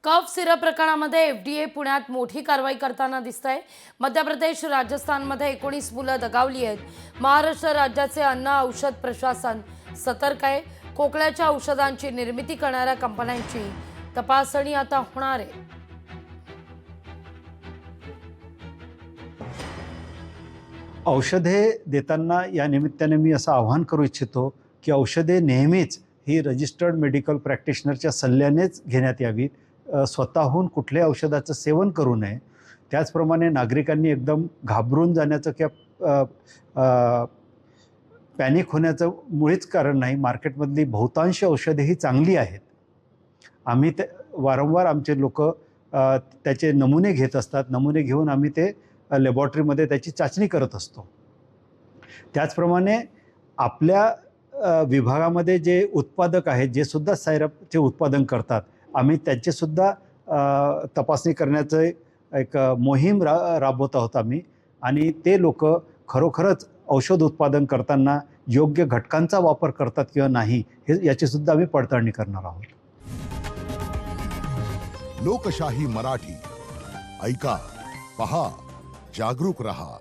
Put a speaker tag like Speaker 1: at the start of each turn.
Speaker 1: Cough syrup प्रकरणामध्ये FDA पुण्यात मोठी कारवाई करताना दिसत आहे। मध्य प्रदेश राजस्थानमध्ये 19 मुलं दगावली आहेत। महाराष्ट्र राज्याचे अन्न औषध प्रशासन सतर्क आहे। खोकल्याच्या औषधांची निर्मिती करणाऱ्या कंपन्यांची तपासणी आता होणार आहे।
Speaker 2: औषधे देताना या निमित्ताने मी असं आवाहन करू इच्छितो की औषधे नेहमीच ही रजिस्टर्ड मेडिकल प्रॅक्टिशनरच्या सल्ल्यानेच घेण्यात यावीत। स्वतःहून कुठल्याही औषधाचं सेवन करू नये। त्याचप्रमाणे नागरिकांनी एकदम घाबरून जाण्याचं किंवा पॅनिक होण्याचं मुळीच कारण नाही। मार्केटमधली बहुतांश औषधे ही चांगली आहेत। आम्ही ते वारंवार आमचे लोक त्याचे नमुने घेत असतात। नमुने घेऊन आम्ही ते लॅबॉरेटरीमध्ये त्याची चाचणी करत असतो। त्याचप्रमाणे आपल्या विभागामध्ये जे उत्पादक आहेत, जे सुद्धा सायरपचे उत्पादन करतात, आम्ही त्यांचेसुद्धा तपासणी करण्याचं एक मोहीम राबवत आहोत आम्ही। आणि ते लोक खरोखरच औषध उत्पादन करताना योग्य घटकांचा वापर करतात किंवा नाही, हे याचीसुद्धा आम्ही पडताळणी करणार आहोत।
Speaker 3: लोकशाही मराठी ऐका, पहा, जागरूक रहा।